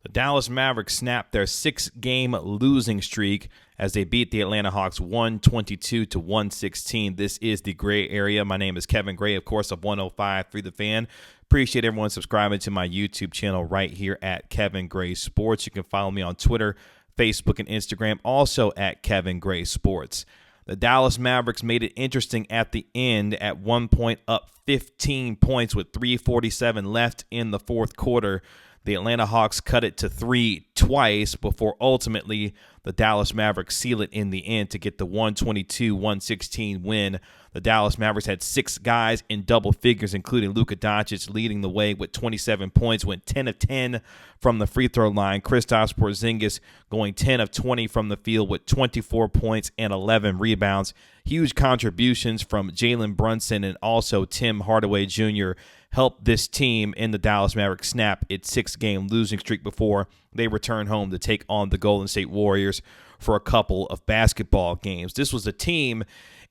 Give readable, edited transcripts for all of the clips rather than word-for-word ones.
The Dallas Mavericks snapped their 6-game losing streak as they beat the Atlanta Hawks 122-116. This is the Gray Area. My name is Kevin Gray, of course, of 105.3 The Fan. Appreciate everyone subscribing to my YouTube channel right here at Kevin Gray Sports. You can follow me on Twitter, Facebook, and Instagram, also at Kevin Gray Sports. The Dallas Mavericks made it interesting at the end, at one point up 15 points with 3:47 left in the fourth quarter. The Atlanta Hawks cut it to 3 twice before ultimately the Dallas Mavericks seal it in the end to get the 122-116 win. The Dallas Mavericks had 6 guys in double figures, including Luka Doncic leading the way with 27 points, went 10 of 10 from the free throw line. Kristaps Porzingis going 10 of 20 from the field with 24 points and 11 rebounds. Huge contributions from Jalen Brunson and also Tim Hardaway Jr. helped this team in the Dallas Mavericks snap its 6-game losing streak before they return home to take on the Golden State Warriors for a couple of basketball games. This was a team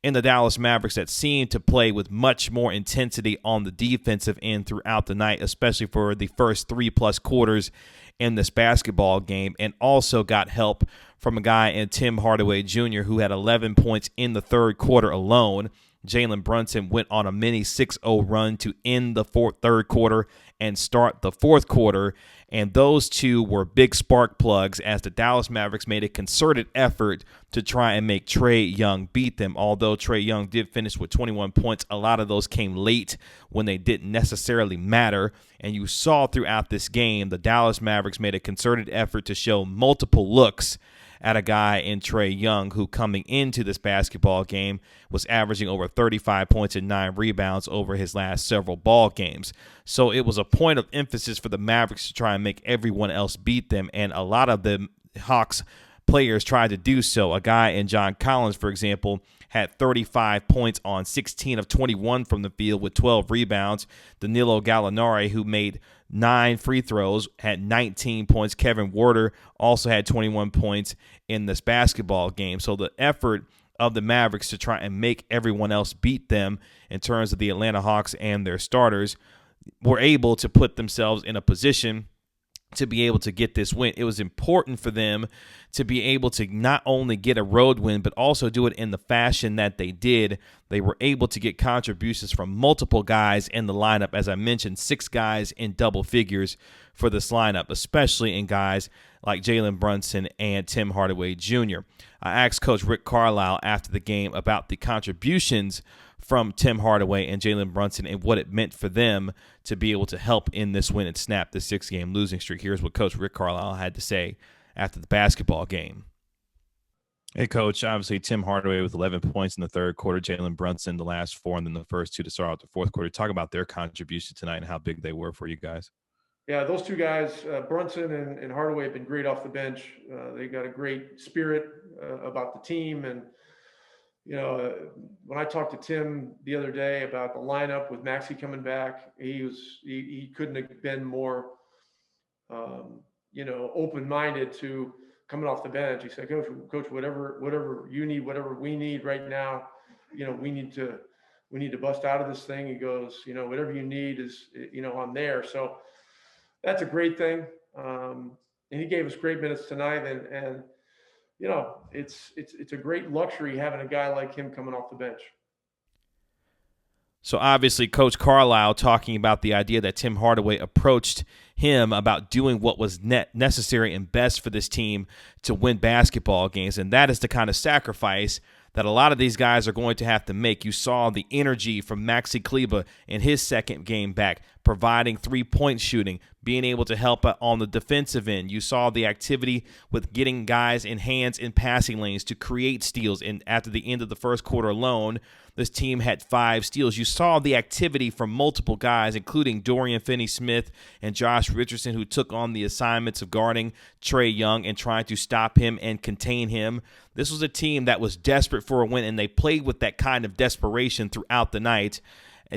in the Dallas Mavericks that seemed to play with much more intensity on the defensive end throughout the night, especially for the first 3+ quarters in this basketball game, and also got help from a guy in Tim Hardaway Jr. who had 11 points in the third quarter alone. Jalen Brunson went on a mini 6-0 run to end the third quarter and start the fourth quarter, and those two were big spark plugs as the Dallas Mavericks made a concerted effort to try and make Trae Young beat them. Although Trae Young did finish with 21 points, a lot of those came late when they didn't necessarily matter, and you saw throughout this game the Dallas Mavericks made a concerted effort to show multiple looks at a guy in Trae Young who, coming into this basketball game, was averaging over 35 points and 9 rebounds over his last several ball games. So it was a point of emphasis for the Mavericks to try and make everyone else beat them, and a lot of the Hawks players tried to do so. A guy in John Collins, for example, had 35 points on 16 of 21 from the field with 12 rebounds. Danilo Gallinari, who made 9 free throws, had 19 points. Kevin Werder also had 21 points in this basketball game. So the effort of the Mavericks to try and make everyone else beat them in terms of the Atlanta Hawks and their starters were able to put themselves in a position to be able to get this win. It was important for them to be able to not only get a road win, but also do it in the fashion that they did. They were able to get contributions from multiple guys in the lineup. As I mentioned, 6 guys in double figures for this lineup, especially in guys like Jalen Brunson and Tim Hardaway Jr. I asked Coach Rick Carlisle after the game about the contributions from Tim Hardaway and Jalen Brunson and what it meant for them to be able to help in this win and snap the 6-game losing streak. Here's what Coach Rick Carlisle had to say after the basketball game. Hey, Coach, obviously Tim Hardaway with 11 points in the third quarter, Jalen Brunson the last 4, and then the first 2 to start out the fourth quarter. Talk about their contribution tonight and how big they were for you guys. Yeah, those 2 guys, Brunson and Hardaway, have been great off the bench. They got a great spirit about the team. And, you know, when I talked to Tim the other day about the lineup with Maxi coming back, he couldn't have been more, open-minded to coming off the bench. He said, Coach, whatever you need, whatever we need right now, we need to bust out of this thing. He goes, whatever you need is, I'm there. So that's a great thing. And he gave us great minutes tonight. And it's a great luxury having a guy like him coming off the bench. So obviously Coach Carlisle talking about the idea that Tim Hardaway approached him about doing what was necessary and best for this team to win basketball games. And that is the kind of sacrifice that a lot of these guys are going to have to make. You saw the energy from Maxi Kleber in his second game back, providing 3-point shooting, being able to help on the defensive end. You saw the activity with getting guys in hands in passing lanes to create steals. And after the end of the first quarter alone, this team had 5 steals. You saw the activity from multiple guys, including Dorian Finney-Smith and Josh Richardson, who took on the assignments of guarding Trae Young and trying to stop him and contain him. This was a team that was desperate for a win, and they played with that kind of desperation throughout the night,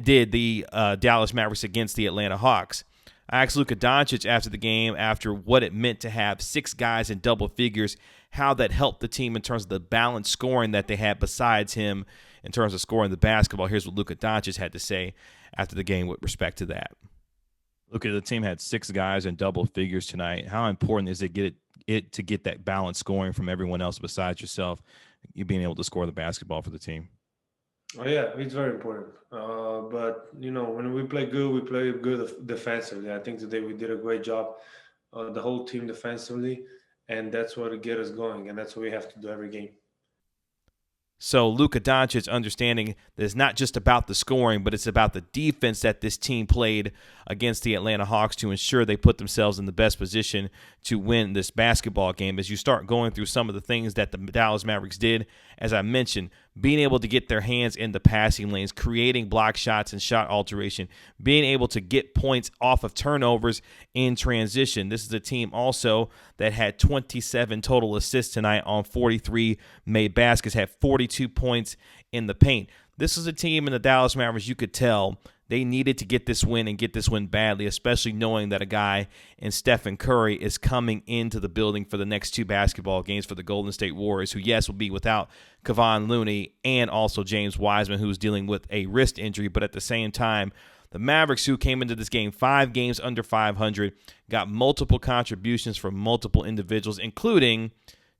did the Dallas Mavericks against the Atlanta Hawks. I asked Luka Doncic after the game, after what it meant to have 6 guys in double figures, how that helped the team in terms of the balanced scoring that they had besides him in terms of scoring the basketball. Here's what Luka Doncic had to say after the game with respect to that. Look, the team had 6 guys in double figures tonight. How important is it to get that balance scoring from everyone else besides yourself, you being able to score the basketball for the team? Oh yeah, it's very important. But when we play good, we play good defensively. I think today we did a great job, the whole team defensively, and that's what get us going, and that's what we have to do every game. So Luka Doncic understanding that it's not just about the scoring, but it's about the defense that this team played against the Atlanta Hawks to ensure they put themselves in the best position to win this basketball game. As you start going through some of the things that the Dallas Mavericks did, as I mentioned, being able to get their hands in the passing lanes, creating block shots and shot alteration, being able to get points off of turnovers in transition. This is a team also that had 27 total assists tonight on 43 made baskets, had 42 points in the paint. This is a team in the Dallas Mavericks you could tell they needed to get this win and get this win badly, especially knowing that a guy in Stephen Curry is coming into the building for the next 2 basketball games for the Golden State Warriors, who, yes, will be without Kevon Looney and also James Wiseman, who's dealing with a wrist injury. But at the same time, the Mavericks, who came into this game 5 games under 500, got multiple contributions from multiple individuals, including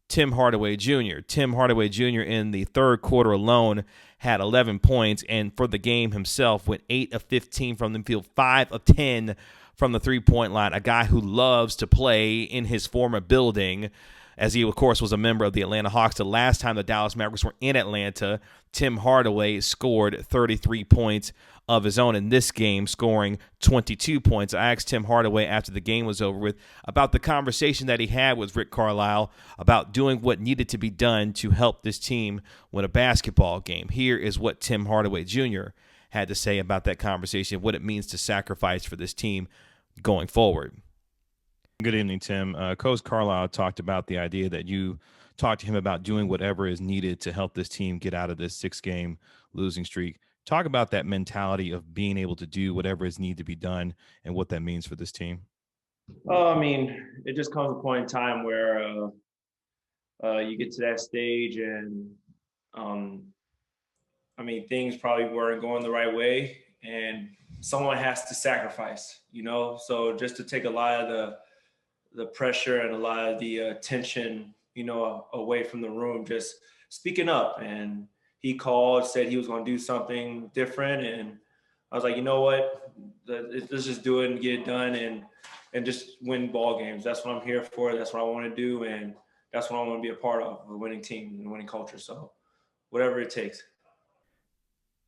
Tim Hardaway Jr. Tim Hardaway Jr. in the third quarter alone had 11 points, and for the game himself went 8 of 15 from the field, 5 of 10 from the three-point line, a guy who loves to play in his former building, as he, of course, was a member of the Atlanta Hawks. The last time the Dallas Mavericks were in Atlanta, Tim Hardaway scored 33 points of his own in this game, scoring 22 points. I asked Tim Hardaway after the game was over with about the conversation that he had with Rick Carlisle about doing what needed to be done to help this team win a basketball game. Here is what Tim Hardaway Jr. had to say about that conversation, what it means to sacrifice for this team going forward. Good evening, Tim. Coach Carlisle talked about the idea that you talked to him about doing whatever is needed to help this team get out of this 6-game losing streak. Talk about that mentality of being able to do whatever is needed to be done and what that means for this team. I mean, it just comes a point in time where you get to that stage and, things probably weren't going the right way and someone has to sacrifice, So just to take a lot of the pressure and a lot of the tension, away from the room, just speaking up. And he called, said he was going to do something different. And I was like, you know what, let's just do it and get it done and just win ball games. That's what I'm here for. That's what I want to do. And that's what I want to be a part of, a winning team and winning culture. So whatever it takes.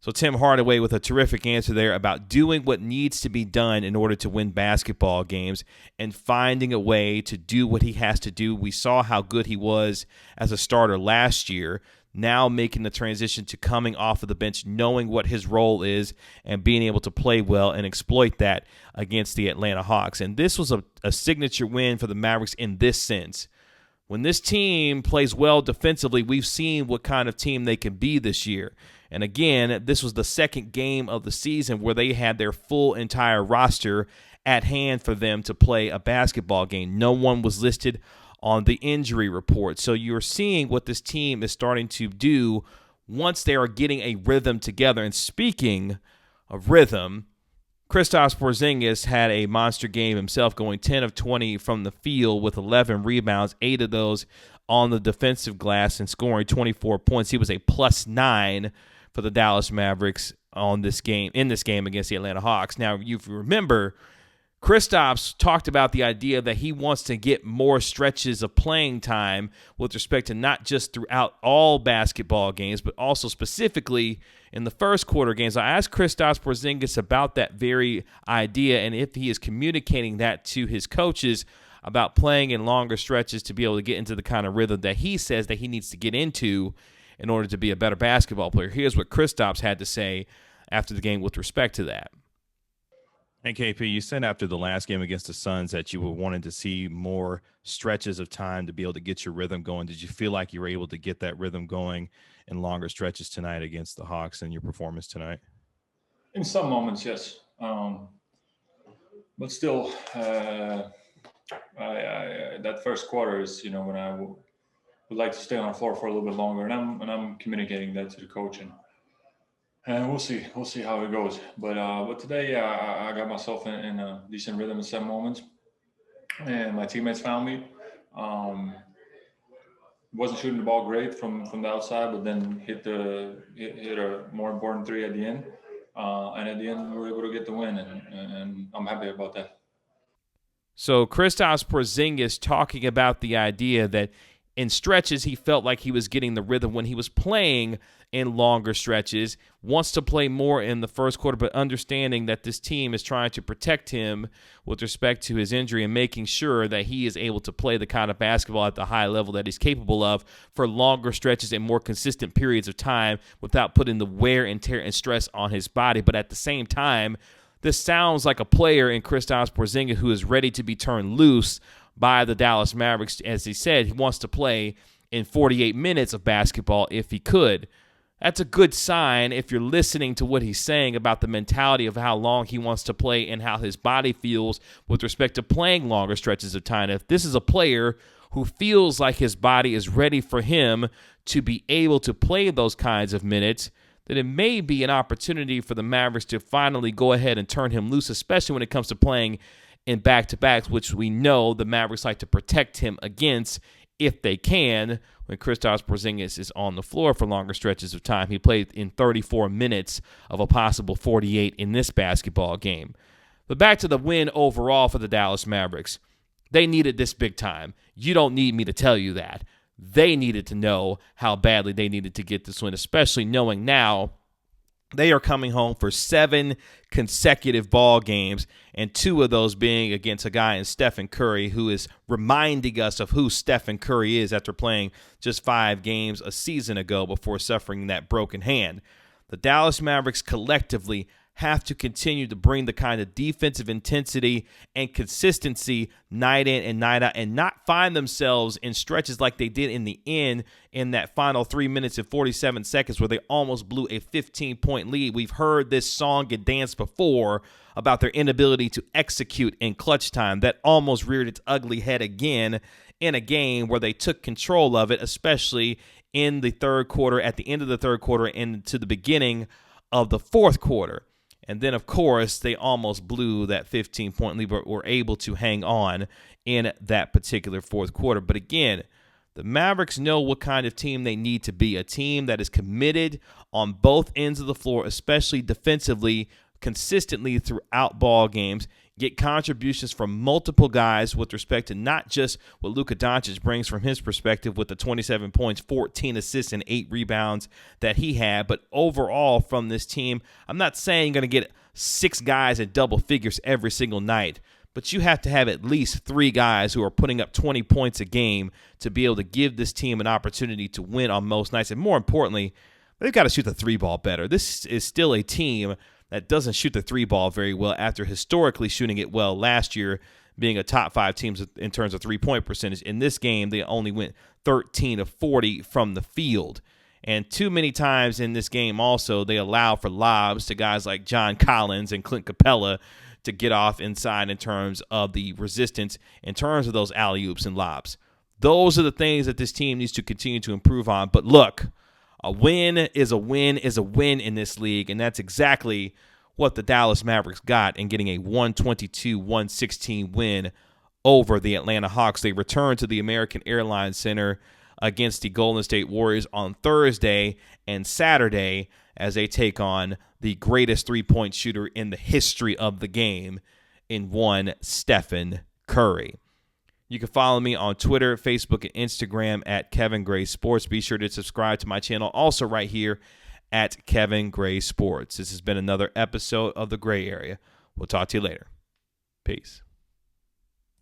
So Tim Hardaway with a terrific answer there about doing what needs to be done in order to win basketball games and finding a way to do what he has to do. We saw how good he was as a starter last year, now making the transition to coming off of the bench, knowing what his role is and being able to play well and exploit that against the Atlanta Hawks. And this was a signature win for the Mavericks in this sense. When this team plays well defensively, we've seen what kind of team they can be this year. And again, this was the second game of the season where they had their full entire roster at hand for them to play a basketball game. No one was listed on the injury report. So you're seeing what this team is starting to do once they are getting a rhythm together. And speaking of rhythm, Kristaps Porzingis had a monster game himself, going 10 of 20 from the field with 11 rebounds, 8 of those on the defensive glass, and scoring 24 points. He was a +9 for the Dallas Mavericks in this game against the Atlanta Hawks. Now, if you remember, Kristaps talked about the idea that he wants to get more stretches of playing time with respect to not just throughout all basketball games, but also specifically in the first quarter games. I asked Kristaps Porzingis about that very idea and if he is communicating that to his coaches about playing in longer stretches to be able to get into the kind of rhythm that he says that he needs to get into in order to be a better basketball player. Here's what Kristaps had to say after the game with respect to that. Hey, KP, you said after the last game against the Suns that you were wanting to see more stretches of time to be able to get your rhythm going. Did you feel like you were able to get that rhythm going in longer stretches tonight against the Hawks in your performance tonight? In some moments, yes. But still, that first quarter is, when I would like to stay on the floor for a little bit longer, and I'm communicating that to the coach, and And we'll see how it goes. But today, yeah, I got myself in a decent rhythm in some moments, and my teammates found me. Wasn't shooting the ball great from the outside, but then hit a more important three at the end. And at the end, we were able to get the win, and I'm happy about that. So Kristaps Porzingis talking about the idea that in stretches he felt like he was getting the rhythm when he was playing in longer stretches, wants to play more in the first quarter, but understanding that this team is trying to protect him with respect to his injury and making sure that he is able to play the kind of basketball at the high level that he's capable of for longer stretches and more consistent periods of time without putting the wear and tear and stress on his body. But at the same time, this sounds like a player in Kristaps Porzingis who is ready to be turned loose by the Dallas Mavericks. As he said, he wants to play in 48 minutes of basketball if he could. That's a good sign if you're listening to what he's saying about the mentality of how long he wants to play and how his body feels with respect to playing longer stretches of time. If this is a player who feels like his body is ready for him to be able to play those kinds of minutes, then it may be an opportunity for the Mavericks to finally go ahead and turn him loose, especially when it comes to playing in back-to-backs, which we know the Mavericks like to protect him against if they can. When Kristaps Porzingis is on the floor for longer stretches of time, he played in 34 minutes of a possible 48 in this basketball game. But back to the win overall for the Dallas Mavericks. They needed this big time. You don't need me to tell you that. They needed to know how badly they needed to get this win, especially knowing now they are coming home for 7 consecutive ball games, and 2 of those being against a guy in Stephen Curry, who is reminding us of who Stephen Curry is after playing just 5 games a season ago before suffering that broken hand. The Dallas Mavericks collectively have to continue to bring the kind of defensive intensity and consistency night in and night out and not find themselves in stretches like they did in the end in that final 3 minutes and 47 seconds where they almost blew a 15-point lead. We've heard this song get danced before about their inability to execute in clutch time. That almost reared its ugly head again in a game where they took control of it, especially in the third quarter, at the end of the third quarter and to the beginning of the fourth quarter. And then, of course, they almost blew that 15-point lead, but were able to hang on in that particular fourth quarter. But again, the Mavericks know what kind of team they need to be, a team that is committed on both ends of the floor, especially defensively, consistently throughout ball games, get contributions from multiple guys with respect to not just what Luka Doncic brings from his perspective with the 27 points, 14 assists, and 8 rebounds that he had, but overall from this team, I'm not saying you're going to get 6 guys at double figures every single night, but you have to have at least 3 guys who are putting up 20 points a game to be able to give this team an opportunity to win on most nights. And more importantly, they've got to shoot the 3 ball better. This is still a team that doesn't shoot the 3 ball very well after historically shooting it well last year, being a top 5 team in terms of 3-point percentage. In this game, they only went 13 of 40 from the field. And too many times in this game also, they allow for lobs to guys like John Collins and Clint Capella to get off inside in terms of the resistance, in terms of those alley-oops and lobs. Those are the things that this team needs to continue to improve on. But look, a win is a win is a win in this league, and that's exactly what the Dallas Mavericks got in getting a 122-116 win over the Atlanta Hawks. They return to the American Airlines Center against the Golden State Warriors on Thursday and Saturday as they take on the greatest three-point shooter in the history of the game in one Stephen Curry. You can follow me on Twitter, Facebook, and Instagram at Kevin Gray Sports. Be sure to subscribe to my channel also right here at Kevin Gray Sports. This has been another episode of The Gray Area. We'll talk to you later. Peace.